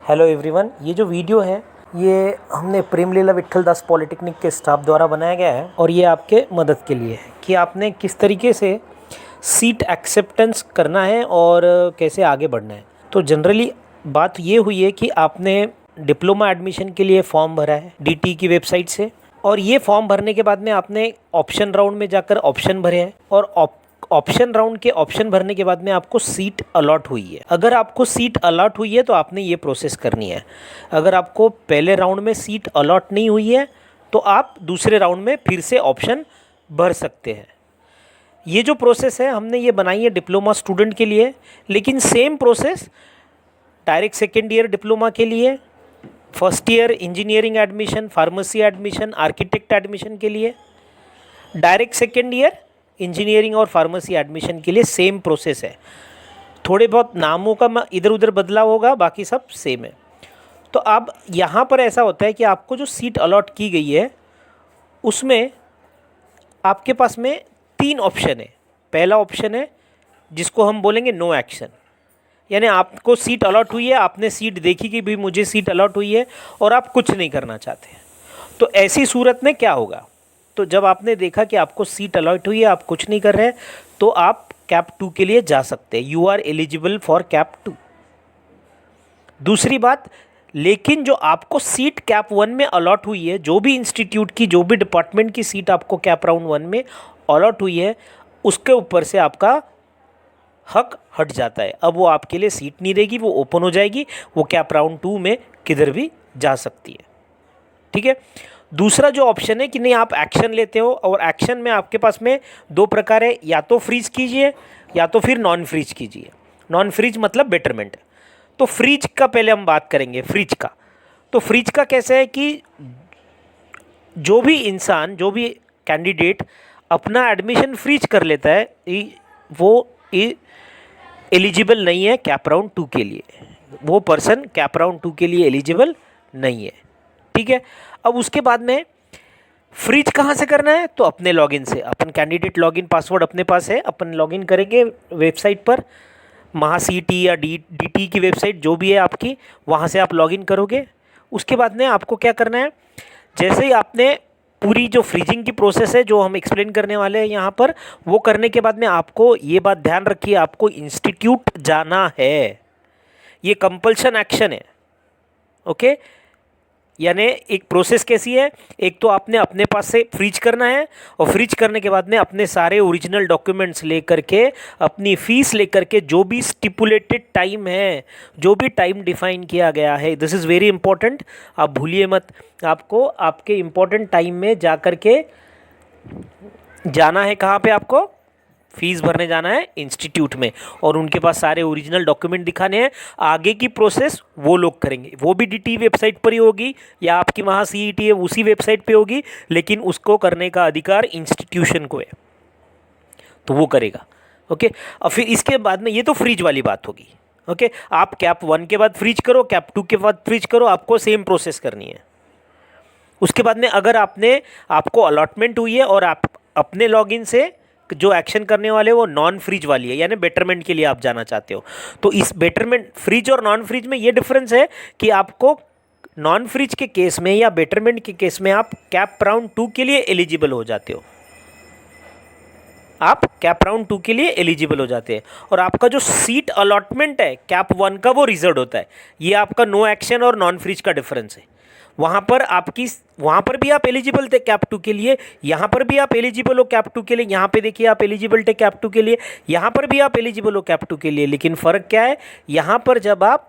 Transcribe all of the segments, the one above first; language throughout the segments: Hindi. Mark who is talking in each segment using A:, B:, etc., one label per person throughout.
A: हेलो एवरीवन, ये जो वीडियो है ये हमने प्रेम लीला विट्ठल दास पॉलिटेक्निक के स्टाफ द्वारा बनाया गया है और ये आपके मदद के लिए है कि आपने किस तरीके से सीट एक्सेप्टेंस करना है और कैसे आगे बढ़ना है। तो जनरली बात ये हुई है कि आपने डिप्लोमा एडमिशन के लिए फॉर्म भरा है डीटी की वेबसाइट से, और ये फॉर्म भरने के बाद में आपने ऑप्शन राउंड में जाकर ऑप्शन भरे हैं और ऑप्शन राउंड के ऑप्शन भरने के बाद में आपको सीट अलॉट हुई है। अगर आपको सीट अलॉट हुई है तो आपने ये प्रोसेस करनी है। अगर आपको पहले राउंड में सीट अलॉट नहीं हुई है तो आप दूसरे राउंड में फिर से ऑप्शन भर सकते हैं। ये जो प्रोसेस है हमने ये बनाई है डिप्लोमा स्टूडेंट के लिए, लेकिन same process direct second year diploma के लिए, first year engineering admission, pharmacy admission, architect admission के लिए, डायरेक्ट सेकेंड ईयर इंजीनियरिंग और फार्मेसी एडमिशन के लिए सेम प्रोसेस है। थोड़े बहुत नामों का इधर उधर बदलाव होगा, बाकी सब सेम है। तो अब यहाँ पर ऐसा होता है कि आपको जो सीट अलॉट की गई है उसमें आपके पास में 3 ऑप्शन है। पहला ऑप्शन है जिसको हम बोलेंगे नो एक्शन, यानी आपको सीट अलॉट हुई है, आपने सीट देखी कि भाई मुझे सीट अलॉट हुई है और आप कुछ नहीं करना चाहते। तो ऐसी सूरत में क्या होगा, तो जब आपने देखा कि आपको सीट अलॉट हुई है, आप कुछ नहीं कर रहे हैं, तो आप कैप 2 के लिए जा सकते हैं। You are eligible for CAP 2। दूसरी बात, लेकिन जो आपको सीट कैप 1 में अलॉट हुई है, जो भी इंस्टीट्यूट की, जो भी डिपार्टमेंट की सीट आपको कैप राउंड 1 में अलॉट हुई है, उसके ऊपर से आपका हक हट जाता है। अब वो आपके लिए सीट नहीं रहेगी, वो ओपन हो जाएगी, वो कैप राउंड 2 में किधर भी जा सकती है। ठीक है। दूसरा जो ऑप्शन है कि नहीं, आप एक्शन लेते हो, और एक्शन में आपके पास में 2 प्रकार है, या तो फ्रीज कीजिए या तो फिर नॉन फ्रीज कीजिए। नॉन फ्रीज मतलब बेटरमेंट। तो फ्रीज का पहले हम बात करेंगे, फ्रीज का। तो फ्रीज का कैसे है कि जो भी इंसान, जो भी कैंडिडेट अपना एडमिशन फ्रीज कर लेता है, वो एलिजिबल नहीं है कैप राउंड 2 के लिए। वो पर्सन कैप राउंड 2 के लिए एलिजिबल नहीं है। ठीक है। अब उसके बाद में फ्रीज कहाँ से करना है, तो अपने लॉगिन से। अपन कैंडिडेट लॉगिन पासवर्ड अपने पास है, अपन लॉगिन करेंगे वेबसाइट पर, महासीटी या डीटी की वेबसाइट जो भी है आपकी, वहाँ से आप लॉगिन करोगे। उसके बाद में आपको क्या करना है, जैसे ही आपने पूरी जो फ्रीजिंग की प्रोसेस है जो हम एक्सप्लेन करने वाले हैं यहाँ पर, वो करने के बाद में आपको ये बात ध्यान रखिए, आपको इंस्टीट्यूट जाना है। ये कंपल्शन एक्शन है। ओके। यानी एक प्रोसेस कैसी है, एक तो आपने अपने पास से फ्रीज करना है, और फ्रीज करने के बाद में अपने सारे ओरिजिनल डॉक्यूमेंट्स लेकर के, अपनी फीस लेकर के, जो भी स्टिपुलेटेड टाइम है, जो भी टाइम डिफाइन किया गया है, दिस इज़ वेरी इंपॉर्टेंट, आप भूलिए मत। आपको आपके इम्पोर्टेंट टाइम में जा कर के जाना है, कहाँ पे आपको फीस भरने जाना है, इंस्टीट्यूट में, और उनके पास सारे ओरिजिनल डॉक्यूमेंट दिखाने हैं। आगे की प्रोसेस वो लोग करेंगे, वो भी डीटी वेबसाइट पर ही होगी या आपकी वहाँ सीईटी है उसी वेबसाइट पे होगी, लेकिन उसको करने का अधिकार इंस्टीट्यूशन को है, तो वो करेगा। ओके। और फिर इसके बाद में, ये तो फ्रीज वाली बात होगी। ओके। आप कैप 1 के बाद फ्रीज करो, कैप 2 के बाद फ्रीज करो, आपको सेम प्रोसेस करनी है। उसके बाद में अगर आपको अलॉटमेंट हुई है और आप अपने लॉगिन से जो एक्शन करने वाले वो नॉन फ्रीज वाली है, यानी बेटरमेंट के लिए आप जाना चाहते हो, तो इस बेटरमेंट, फ्रीज और नॉन फ्रीज में ये डिफरेंस है कि आपको नॉन फ्रीज के केस में या बेटरमेंट के केस में आप कैप राउंड 2 के लिए एलिजिबल हो जाते हो। आप कैप राउंड 2 के लिए एलिजिबल हो जाते हैं, और आपका जो सीट अलॉटमेंट है कैप 1 का, वो रिजर्व होता है। ये आपका नो एक्शन और नॉन फ्रीज का डिफरेंस है। वहाँ पर भी आप एलिजिबल थे कैप 2 के लिए, यहाँ पर भी आप एलिजिबल हो कैप 2 के लिए। यहाँ पे देखिए आप एलिजिबल थे कैप 2 के लिए, यहाँ पर भी आप एलिजिबल हो कैप 2 के लिए। लेकिन फ़र्क क्या है, यहाँ पर जब आप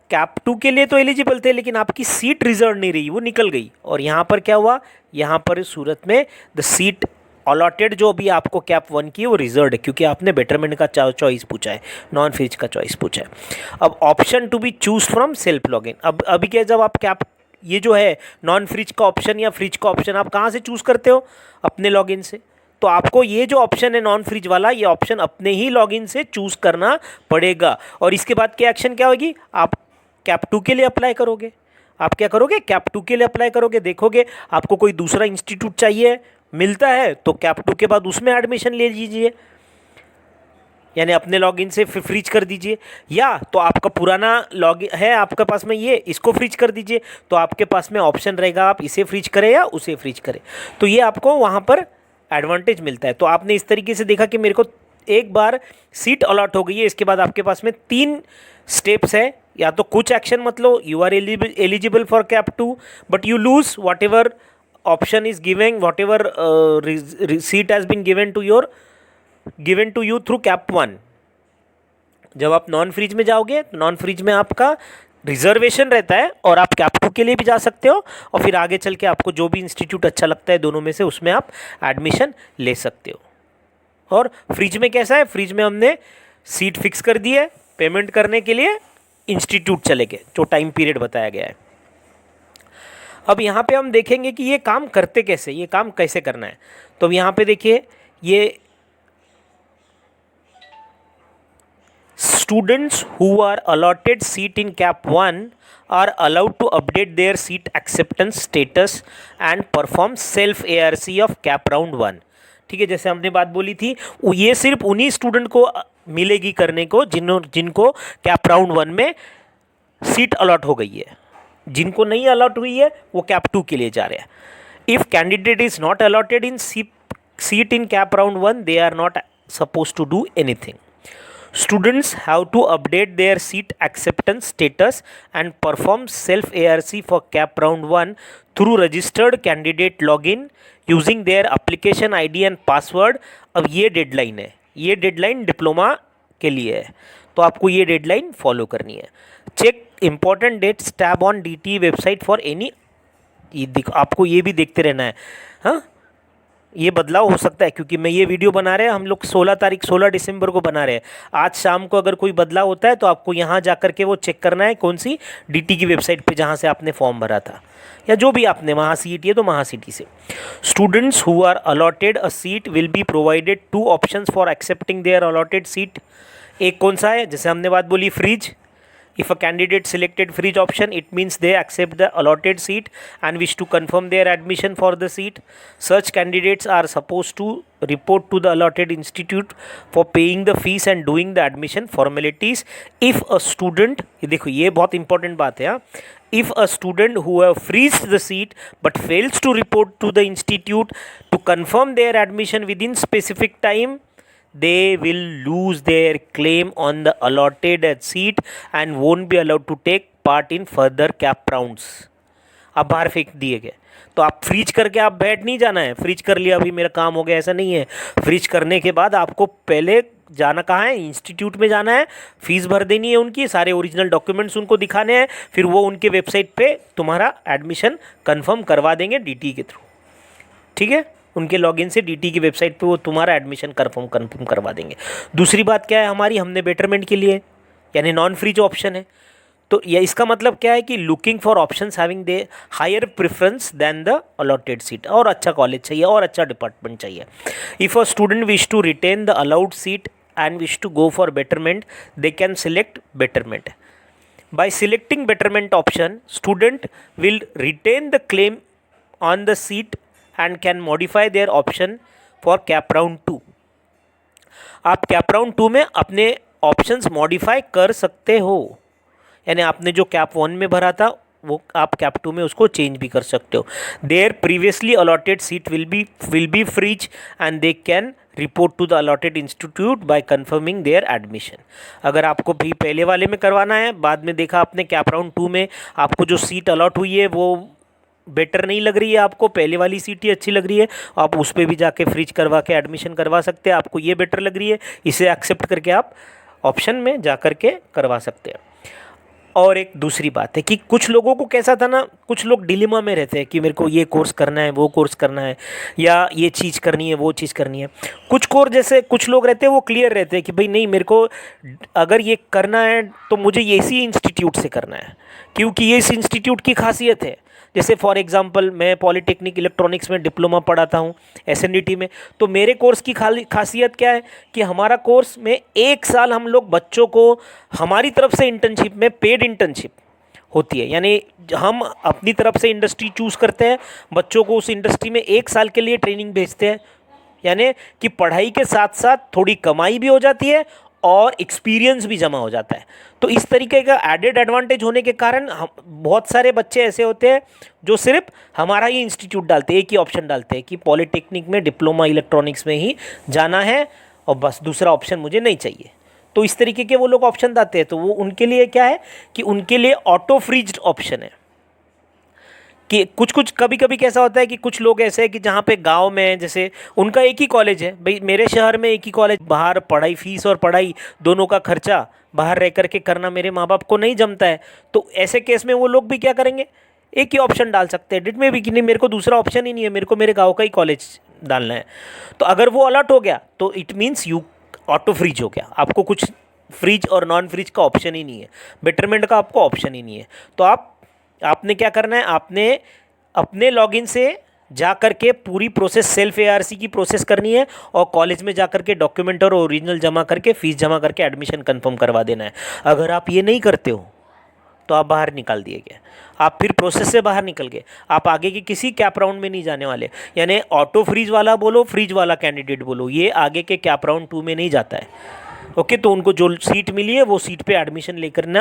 A: कैप 2 के लिए तो एलिजिबल थे, लेकिन आपकी सीट रिजर्व नहीं रही, वो निकल गई। और यहाँ पर क्या हुआ, यहाँ पर इस सूरत में द सीट अलॉटेड जो भी आपको कैप 1 की है वो रिजर्व है, क्योंकि आपने बेटरमेंट का चॉइस पूछा है, नॉन फ्रीज का चॉइस पूछा है। अब option to be choose from self login. अब अभी क्या, जब आप कैप, ये जो है नॉन फ्रिज का ऑप्शन या फ्रिज का ऑप्शन, आप कहाँ से चूज़ करते हो, अपने लॉगिन से। तो आपको ये जो ऑप्शन है नॉन फ्रिज वाला, ये ऑप्शन अपने ही लॉगिन से चूज़ करना पड़ेगा। और इसके बाद क्या एक्शन क्या होगी, आप कैप 2 के लिए अप्लाई करोगे। आप क्या करोगे, कैप 2 के लिए अप्लाई करोगे। देखोगे आपको कोई दूसरा इंस्टीट्यूट चाहिए, मिलता है तो कैप 2 के बाद उसमें एडमिशन ले लीजिए। यानी अपने लॉगिन से फ्रीज कर दीजिए, या तो आपका पुराना लॉगिन है आपके पास में, ये इसको फ्रीज कर दीजिए। तो आपके पास में ऑप्शन रहेगा, आप इसे फ्रीज करें या उसे फ्रीज करें। तो ये आपको वहाँ पर एडवांटेज मिलता है। तो आपने इस तरीके से देखा कि मेरे को एक बार सीट अलॉट हो गई है, इसके बाद आपके पास में 3 स्टेप्स है। या तो कुछ एक्शन मत लो, you are eligible for CAP 2 but you lose whatever option is giving, whatever seat has been given to you through CAP 1। जब आप नॉन फ्रीज में जाओगे तो नॉन फ्रीज में आपका रिजर्वेशन रहता है और आप कैप 2 के लिए भी जा सकते हो, और फिर आगे चल के आपको जो भी इंस्टीट्यूट अच्छा लगता है दोनों में से उसमें आप एडमिशन ले सकते हो। और फ्रीज में कैसा है, फ्रीज में हमने सीट फिक्स कर दी है, पेमेंट करने के लिए इंस्टीट्यूट चले गए जो टाइम पीरियड बताया गया है। अब यहाँ पे हम देखेंगे कि ये काम करते कैसे, ये काम कैसे करना है। तो अब यहाँ पे देखिए, ये students who are allotted seat in cap 1 are allowed to update their seat acceptance status and perform self ARC of cap round 1। ठीक है, जैसे हमने बात बोली थी, ये सिर्फ उन्हीं स्टूडेंट को मिलेगी करने को जिनको कैप राउंड 1 में सीट अलॉट हो गई है। जिनको नहीं अलॉट हुई है वो कैप 2 के लिए जा रहे हैं। If candidate is not allotted in seat in CAP round 1 they are not suppose to do anything. Students have to update their seat acceptance status and perform self ARC for cap round 1 through registered candidate login using their application ID and password। अब ये डेडलाइन है, ये डेडलाइन डिप्लोमा के लिए है, तो आपको ये डेडलाइन फॉलो करनी है। Check important dates tab on DTE website for any, आपको ये भी देखते रहना है। हाँ, ये बदलाव हो सकता है क्योंकि मैं ये वीडियो बना रहे हैं, हम लोग 16 दिसंबर को बना रहे हैं। आज शाम को अगर कोई बदलाव होता है तो आपको यहाँ जा कर के वो चेक करना है, कौन सी DT की वेबसाइट पे जहाँ से आपने फॉर्म भरा था, या जो भी आपने वहाँ CET है तो वहाँ CET से। Students who are allotted a seat will be provided 2 options for accepting their allotted seat. एक कौन सा है, जैसे हमने बात बोली freeze. If a candidate selected freeze option, it means they accept the allotted seat and wish to confirm their admission for the seat. Such candidates are supposed to report to the allotted institute for paying the fees and doing the admission formalities. If a student, देखो ये बहुत important बात है, if a student who have freezed the seat but fails to report to the institute to confirm their admission within specific time, they will lose their claim on the allotted seat and won't be allowed to take part in further cap rounds। अब बाहर फेंक दिए गए, तो आप फ्रीज करके आप बैठ नहीं जाना है, फ्रीज कर लिया अभी मेरा काम हो गया, ऐसा नहीं है। फ्रीज करने के बाद आपको पहले जाना कहाँ है, इंस्टीट्यूट में जाना है, फीस भर देनी है उनकी, सारे ओरिजिनल डॉक्यूमेंट्स उनको दिखाने हैं, फिर वो उनके वेबसाइट पे तुम्हारा एडमिशन कन्फर्म करवा देंगे DTE के थ्रू। ठीक है, उनके लॉगिन से DTE की वेबसाइट पे वो तुम्हारा एडमिशन कन्फर्म करवा देंगे। दूसरी बात क्या है हमारी, हमने बेटरमेंट के लिए यानी नॉन फ्री जो ऑप्शन है, तो यह इसका मतलब क्या है कि looking for options having they higher preference than the allotted seat. और अच्छा कॉलेज चाहिए और अच्छा डिपार्टमेंट चाहिए। If a student wish to retain the allowed seat and wish to go for betterment they can select betterment. By selecting betterment option, student will retain the claim on the seat and can modify their option for cap round 2। आप कैप राउंड 2 में अपने ऑप्शंस मॉडिफाई कर सकते हो, यानी आपने जो कैप 1 में भरा था वो आप कैप 2 में उसको चेंज भी कर सकते हो। Their previously allotted seat will be freeze and they can report to the allotted institute by confirming their admission. अगर आपको भी पहले वाले में करवाना है, बाद में देखा आपने कैप राउंड 2 में आपको जो सीट अलॉट हुई है वो बेटर नहीं लग रही है, आपको पहले वाली सीट ही अच्छी लग रही है, आप उस पर भी जाके फ्रीज करवा के एडमिशन करवा सकते हैं। आपको ये बेटर लग रही है, इसे एक्सेप्ट करके आप ऑप्शन में जा कर के करवा सकते हैं। और एक दूसरी बात है कि कुछ लोगों को कैसा था ना, कुछ लोग डिलेमा में रहते हैं कि मेरे को ये कोर्स करना है, वो कोर्स करना है, या ये चीज़ करनी है, वो चीज़ करनी है। कुछ कोर्स जैसे कुछ लोग रहते हैं वो क्लियर रहते हैं कि भाई नहीं, मेरे को अगर ये करना है तो मुझे ये इसी इंस्टीट्यूट से करना है, क्योंकि ये इस इंस्टीट्यूट की खासियत है। जैसे फॉर एग्जांपल मैं पॉलीटेक्निक इलेक्ट्रॉनिक्स में डिप्लोमा पढ़ाता हूँ SNDT में, तो मेरे कोर्स की खासियत क्या है कि हमारा कोर्स में 1 साल हम लोग बच्चों को हमारी तरफ से इंटर्नशिप में पेड इंटर्नशिप होती है, यानी हम अपनी तरफ से इंडस्ट्री चूज़ करते हैं, बच्चों को उस इंडस्ट्री में 1 साल के लिए ट्रेनिंग भेजते हैं, यानी कि पढ़ाई के साथ साथ थोड़ी कमाई भी हो जाती है और एक्सपीरियंस भी जमा हो जाता है। तो इस तरीके का एडेड एडवांटेज होने के कारण हम बहुत सारे बच्चे ऐसे होते हैं जो सिर्फ हमारा ही इंस्टीट्यूट डालते हैं, एक ही ऑप्शन डालते हैं कि पॉलिटेक्निक में डिप्लोमा इलेक्ट्रॉनिक्स में ही जाना है और बस दूसरा ऑप्शन मुझे नहीं चाहिए। तो इस तरीके के वो लोग ऑप्शन डालते हैं। तो वो उनके लिए क्या है कि उनके लिए ऑटो फ्रीज्ड ऑप्शन है कि कुछ कुछ कभी कभी कैसा होता है कि कुछ लोग ऐसे हैं कि जहाँ पे गांव में जैसे उनका एक ही कॉलेज है, भाई मेरे शहर में एक ही कॉलेज, बाहर पढ़ाई फीस और पढ़ाई दोनों का खर्चा बाहर रह करके करना मेरे माँ बाप को नहीं जमता है। तो ऐसे केस में वो लोग भी क्या करेंगे, एक ही ऑप्शन डाल सकते हैं डिट में भी कि नहीं मेरे को दूसरा ऑप्शन ही नहीं है, मेरे को मेरे गाँव का ही कॉलेज डालना है। तो अगर वो अलर्ट हो गया तो it means you auto freeze हो गया, आपको कुछ फ्रीज और नॉन फ्रीज का ऑप्शन ही नहीं है, बेटरमेंट का आपको ऑप्शन ही नहीं है। तो आपने क्या करना है, आपने अपने लॉगिन से जा कर के पूरी प्रोसेस सेल्फ एआरसी की प्रोसेस करनी है और कॉलेज में जा कर के डॉक्यूमेंट और ओरिजिनल जमा करके फीस जमा करके एडमिशन कंफर्म करवा देना है। अगर आप ये नहीं करते हो तो आप बाहर निकाल दिए गए, आप फिर प्रोसेस से बाहर निकल गए, आप आगे के किसी कैप राउंड में नहीं जाने वाले। यानी ऑटो फ्रीज वाला बोलो, फ्रीज वाला कैंडिडेट बोलो, ये आगे के कैप राउंड 2 में नहीं जाता है। ओके, तो उनको जो सीट मिली है वो सीट पे एडमिशन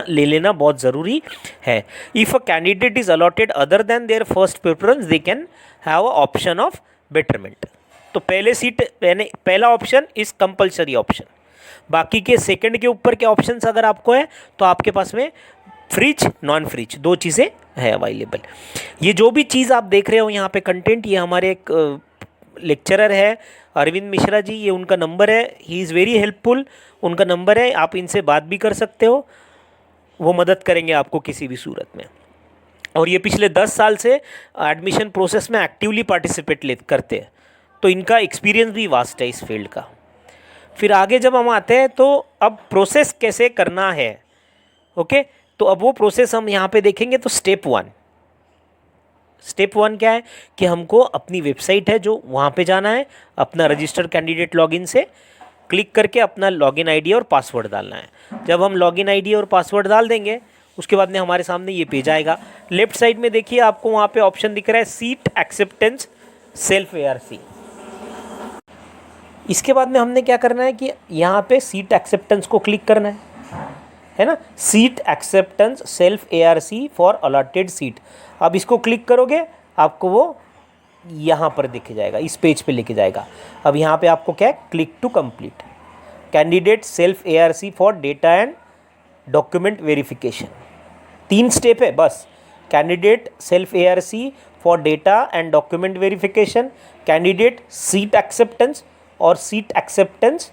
A: ले लेना बहुत ज़रूरी है। If a candidate is allotted other than their first preference they can have a option of betterment. तो पहला ऑप्शन इज कंपल्सरी ऑप्शन, बाकी के सेकंड के ऊपर के ऑप्शंस अगर आपको है तो आपके पास में फ्रिज नॉन फ्रिज दो चीज़ें है अवेलेबल। ये जो भी चीज़ आप देख रहे हो यहाँ पे कंटेंट, ये हमारे एक लेक्चरर है अरविंद मिश्रा जी, ये उनका नंबर है, ही इज़ वेरी हेल्पफुल, उनका नंबर है, आप इनसे बात भी कर सकते हो, वो मदद करेंगे आपको किसी भी सूरत में। और ये पिछले 10 साल से एडमिशन प्रोसेस में एक्टिवली पार्टिसिपेट करते हैं, तो इनका एक्सपीरियंस भी वास्ट है इस फील्ड का। फिर आगे जब हम आते हैं तो अब प्रोसेस कैसे करना है, ओके, तो अब वो प्रोसेस हम यहाँ पे देखेंगे। तो स्टेप वन क्या है कि हमको अपनी वेबसाइट है जो वहाँ पे जाना है, अपना रजिस्टर कैंडिडेट लॉगिन से क्लिक करके अपना लॉगिन आईडी और पासवर्ड डालना है। जब हम लॉगिन आईडी और पासवर्ड डाल देंगे उसके बाद में हमारे सामने ये पेज आएगा। लेफ्ट साइड में देखिए आपको वहाँ पे ऑप्शन दिख रहा है सीट एक्सेप्टेंस सेल्फ एआरसी। इसके बाद में हमने क्या करना है कि यहाँ पे सीट एक्सेप्टेंस को क्लिक करना है ना, seat acceptance self ARC for allotted seat. अब इसको क्लिक करोगे आपको वो यहाँ पर दिख जाएगा, इस पेज पे लेके जाएगा। अब यहाँ पे आपको क्या है, click to complete candidate self ARC for data and document verification. 3 step है बस, candidate self ARC for data and document verification, candidate seat acceptance और सीट एक्सेप्टेंस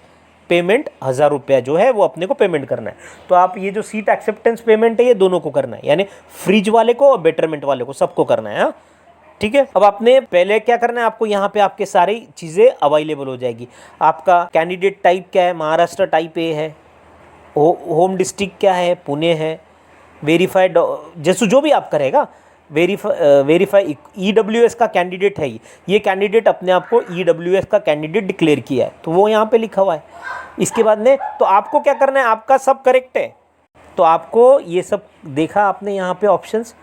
A: पेमेंट 1000 रुपया जो है वो अपने को पेमेंट करना है। तो आप ये जो सीट एक्सेप्टेंस पेमेंट है ये दोनों को करना है, यानी फ्रिज वाले को और बेटरमेंट वाले को सबको करना है। हाँ ठीक है। अब आपने पहले क्या करना है, आपको यहाँ पे आपके सारी चीज़ें अवेलेबल हो जाएगी। आपका कैंडिडेट टाइप क्या है, महाराष्ट्र टाइप ए है, होम डिस्ट्रिक्ट क्या है, पुणे है, वेरीफाइड जैसे जो भी आप करेगा, वेरीफाई EWS का कैंडिडेट है, ये कैंडिडेट अपने आप को EWS का कैंडिडेट डिक्लेयर किया है तो वो यहाँ पे लिखा हुआ है। इसके बाद में तो आपको क्या करना है, आपका सब करेक्ट है तो आपको ये सब देखा आपने यहाँ पे ऑप्शंस,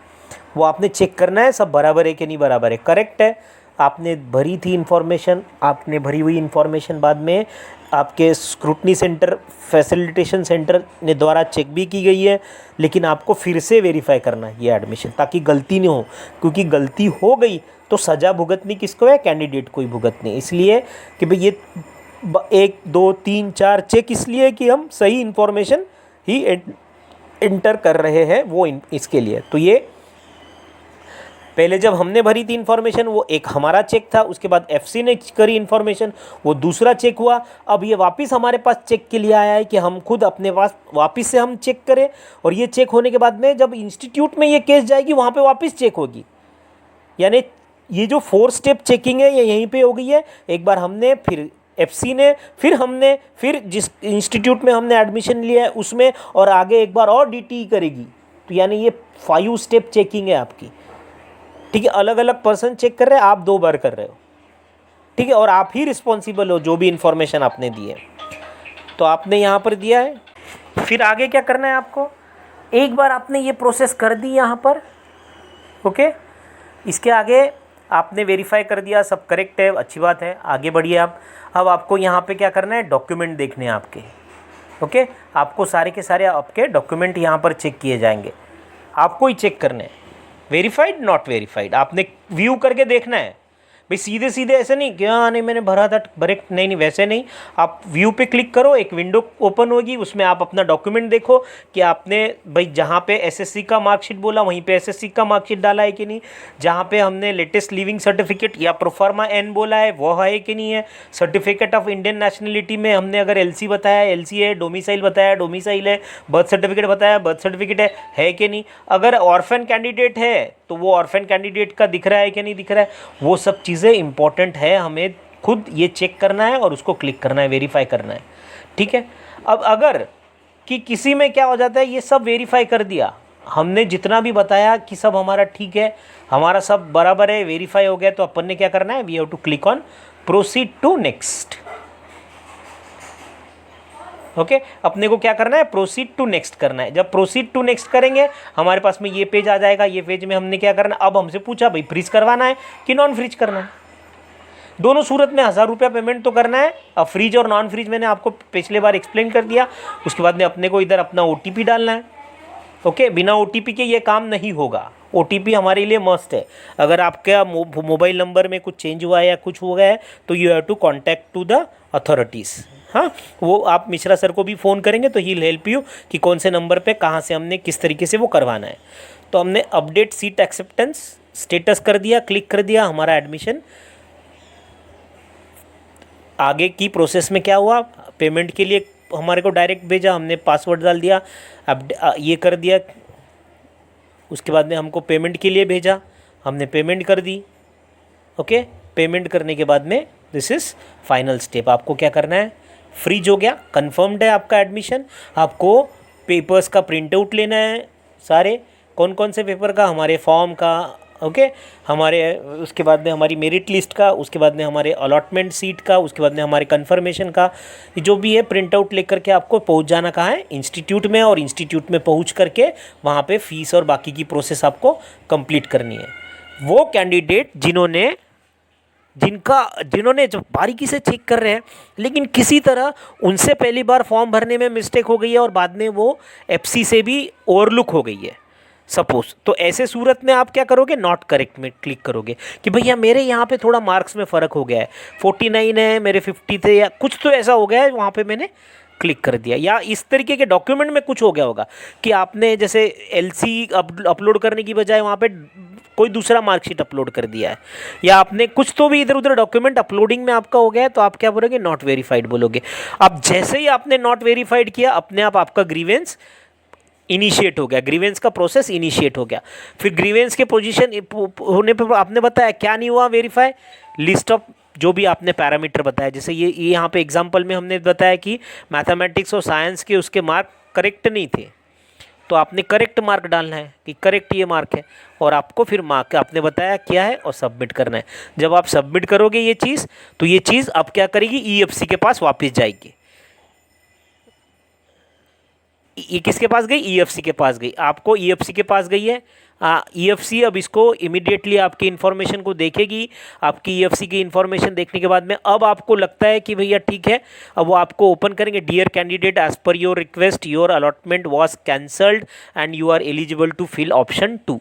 A: वो आपने चेक करना है सब बराबर है कि नहीं बराबर है, करेक्ट है। आपने भरी थी इन्फॉर्मेशन, आपने भरी हुई इन्फॉर्मेशन बाद में आपके स्क्रूटनी सेंटर फैसिलिटेशन सेंटर ने द्वारा चेक भी की गई है, लेकिन आपको फिर से वेरीफाई करना है ये एडमिशन, ताकि गलती नहीं हो, क्योंकि गलती हो गई तो सज़ा भुगतनी किसको है, कैंडिडेट को ही भुगतनी। इसलिए कि भाई ये 1 2 3 4 चेक इसलिए कि हम सही इन्फॉर्मेशन ही एंटर कर रहे हैं वो इसके लिए। तो ये पहले जब हमने भरी थी इन्फॉर्मेशन वो एक हमारा चेक था, उसके बाद FC ने करी इन्फॉर्मेशन वो दूसरा चेक हुआ। अब ये वापस हमारे पास चेक के लिए आया है कि हम खुद अपने पास वापस से हम चेक करें, और ये चेक होने के बाद में जब इंस्टीट्यूट में ये केस जाएगी वहाँ पे वापस चेक होगी। यानी ये जो 4 स्टेप चेकिंग है ये यहीं पर हो गई है। एक बार हमने, फिर FC ने, फिर हमने, फिर जिस इंस्टीट्यूट में हमने एडमिशन लिया है उसमें, और आगे एक बार और DTE करेगी। तो यानी ये 5 स्टेप चेकिंग है आपकी, ठीक है। अलग अलग पर्सन चेक कर रहे हैं, आप 2 बार कर रहे हो, ठीक है, और आप ही रिस्पॉन्सिबल हो जो भी इन्फॉर्मेशन आपने दी है। तो आपने यहाँ पर दिया है, फिर आगे क्या करना है आपको, एक बार आपने ये प्रोसेस कर दी यहाँ पर, ओके, इसके आगे आपने वेरीफाई कर दिया, सब करेक्ट है, अच्छी बात है, आगे बढ़िए आप। अब आपको यहाँ पे क्या करना है, डॉक्यूमेंट देखने हैं आपके, ओके, आपको सारे के सारे आपके डॉक्यूमेंट यहाँ पर चेक किए जाएंगे, आपको ही चेक करने हैं, वेरीफाइड नॉट वेरीफाइड, आपने व्यू करके देखना है भाई, सीधे सीधे ऐसे नहीं कि हाँ नहीं मैंने भरा था करेक्ट, नहीं नहीं वैसे नहीं, आप व्यू पे क्लिक करो, एक विंडो ओपन होगी, उसमें आप अपना डॉक्यूमेंट देखो कि आपने भाई जहाँ पे एसएससी का मार्कशीट बोला वहीं पे एसएससी का मार्कशीट डाला है कि नहीं, जहाँ पे हमने लेटेस्ट लिविंग सर्टिफिकेट या प्रोफार्मा एन बोला है वो है कि नहीं है, सर्टिफिकेट ऑफ इंडियन नेशनलिटी में हमने अगर एलसी बताया एलसी है, डोमिसाइल बताया डोमिसाइल है, बर्थ सर्टिफिकेट बताया बर्थ सर्टिफिकेट है कि नहीं, अगर ऑर्फन कैंडिडेट है तो वो ऑर्फन कैंडिडेट का दिख रहा है कि नहीं दिख रहा है, वो सब चीज़ें इंपॉर्टेंट है, हमें खुद ये चेक करना है और उसको क्लिक करना है, वेरीफाई करना है, ठीक है। अब अगर कि किसी में क्या हो जाता है, ये सब वेरीफाई कर दिया, हमने जितना भी बताया कि सब हमारा ठीक है, हमारा सब बराबर है, वेरीफाई हो गया, तो अपन ने क्या करना है, we have to click on proceed to next. Okay, अपने को क्या करना है, प्रोसीड टू नेक्स्ट करना है। जब प्रोसीड टू नेक्स्ट करेंगे हमारे पास में ये पेज आ जाएगा, ये पेज में हमने क्या करना है, अब हमसे पूछा भाई फ्रीज करवाना है कि नॉन फ्रीज करना है, दोनों सूरत में 1000 रुपया पेमेंट तो करना है। अब फ्रीज और नॉन फ्रीज मैंने आपको पिछले बार एक्सप्लेन कर दिया, उसके बाद में अपने को इधर अपना OTP डालना है। ओके, बिना OTP के ये काम नहीं होगा, OTP हमारे लिए मस्ट है। अगर आपका मोबाइल नंबर में कुछ चेंज हुआ है या कुछ हो गया है तो you have to contact to the authorities. हाँ, वो आप मिश्रा सर को भी फ़ोन करेंगे तो ही हेल्प यू कि कौन से नंबर पे कहाँ से हमने किस तरीके से वो करवाना है। तो हमने अपडेट सीट एक्सेप्टेंस स्टेटस कर दिया, क्लिक कर दिया, हमारा एडमिशन। आगे की प्रोसेस में क्या हुआ, पेमेंट के लिए हमारे को डायरेक्ट भेजा, हमने पासवर्ड डाल दिया, अब ये कर दिया, उसके बाद में हमको पेमेंट के लिए भेजा, हमने पेमेंट कर दी। ओके, पेमेंट करने के बाद में दिस इज़ फाइनल स्टेप। आपको क्या करना है, फ्रीज हो गया, कंफर्म्ड है आपका एडमिशन। आपको पेपर्स का प्रिंट आउट लेना है, सारे कौन कौन से पेपर का, हमारे फॉर्म का, ओके, हमारे उसके बाद में हमारी मेरिट लिस्ट का, उसके बाद में हमारे अलॉटमेंट सीट का, उसके बाद में हमारे कन्फर्मेशन का, जो भी है प्रिंट आउट लेकर के आपको पहुंच जाना कहाँ है, इंस्टीट्यूट में। और इंस्टीट्यूट में पहुंच करके वहाँ पे फीस और बाकी की प्रोसेस आपको कंप्लीट करनी है। वो कैंडिडेट जिन्होंने जो बारीकी से चेक कर रहे हैं लेकिन किसी तरह उनसे पहली बार फॉर्म भरने में मिस्टेक हो गई है और बाद में वो FC से भी ओवरलुक हो गई है सपोज, तो ऐसे सूरत में आप क्या करोगे, नॉट करेक्ट में क्लिक करोगे कि भैया मेरे यहाँ पे थोड़ा मार्क्स में फ़र्क हो गया है, 49 है मेरे 50 थे या कुछ तो ऐसा हो गया है, वहाँ पे मैंने क्लिक कर दिया। या इस तरीके के डॉक्यूमेंट में कुछ हो गया होगा कि आपने जैसे LC अपलोड करने की बजाय वहाँ पे कोई दूसरा मार्कशीट अपलोड कर दिया है, या आपने कुछ तो भी इधर उधर डॉक्यूमेंट अपलोडिंग में आपका हो गया है, तो आप क्या बोलोगे, नॉट वेरीफाइड बोलोगे। अब जैसे ही आपने नॉट वेरीफाइड किया, अपने आप आपका ग्रीवेंस इनिशिएट हो गया, ग्रीवेंस का प्रोसेस इनिशिएट हो गया। फिर ग्रीवेंस के पोजीशन होने पर आपने बताया क्या नहीं हुआ वेरीफाई, लिस्ट ऑफ जो भी आपने पैरामीटर बताया, जैसे ये यहाँ पे एग्जांपल में हमने बताया कि मैथमेटिक्स और साइंस के उसके मार्क करेक्ट नहीं थे, तो आपने करेक्ट मार्क डालना है कि करेक्ट ये मार्क है, और आपको फिर मार्क आपने बताया क्या है और सबमिट करना है। जब आप सबमिट करोगे ये चीज़, तो ये चीज़ अब क्या करेगी, EFC के पास वापस जाएगी। ये किसके पास गई, EFC के पास गई, आपको EFC के पास गई है। EFC अब इसको इमीडिएटली आपकी इन्फॉर्मेशन को देखेगी। आपकी EFC की इन्फॉर्मेशन देखने के बाद में अब आपको लगता है कि भैया ठीक है, अब वो आपको ओपन करेंगे, dear candidate as per your request your allotment was cancelled and you are eligible to fill option 2।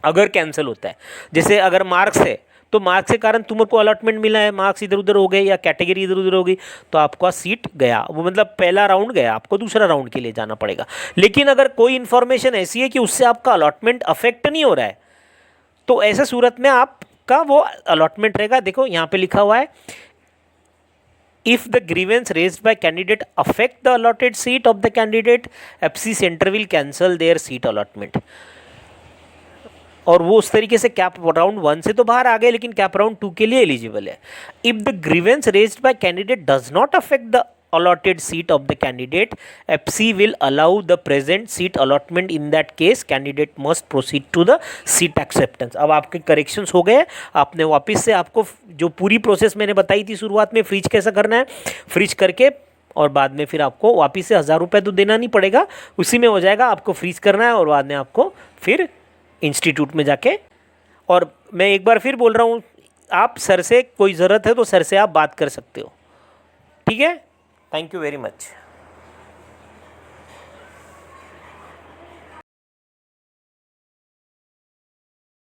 A: अगर कैंसिल होता है, जैसे अगर मार्क्स है तो मार्क्स के कारण तुमको अलॉटमेंट मिला है, मार्क्स इधर उधर हो गए या कैटेगरी इधर उधर हो गई, तो आपका सीट गया, वो मतलब पहला राउंड गया, आपको दूसरा राउंड के लिए जाना पड़ेगा। लेकिन अगर कोई इन्फॉर्मेशन ऐसी है कि उससे आपका अलॉटमेंट अफेक्ट नहीं हो रहा है, तो ऐसे सूरत में आपका वो अलॉटमेंट रहेगा। देखो यहाँ पे लिखा हुआ है, if the grievance raised by candidate affect the allotted seat of the candidate, FC center will cancel their seat allotment। और वो उस तरीके से कैप राउंड 1 से तो बाहर आ गए लेकिन कैप राउंड 2 के लिए एलिजिबल है। If the grievance raised bye candidate does not affect the allotted seat of the candidate, FC will allow the present seat allotment, in that case candidate must proceed to the seat acceptance। अब आपके करेक्शंस हो गए, आपने वापस से आपको जो पूरी प्रोसेस मैंने बताई थी शुरुआत में, फ्रीज कैसा करना है, फ्रीज करके और बाद में फिर आपको वापस से 1000 रुपये तो देना नहीं पड़ेगा, उसी में हो जाएगा। आपको फ्रीज करना है और बाद में आपको फिर इंस्टीट्यूट में जाके, और मैं एक बार फिर बोल रहा हूँ, आप सर से कोई ज़रूरत है तो सर से आप बात कर सकते हो, ठीक है। Thank you very much.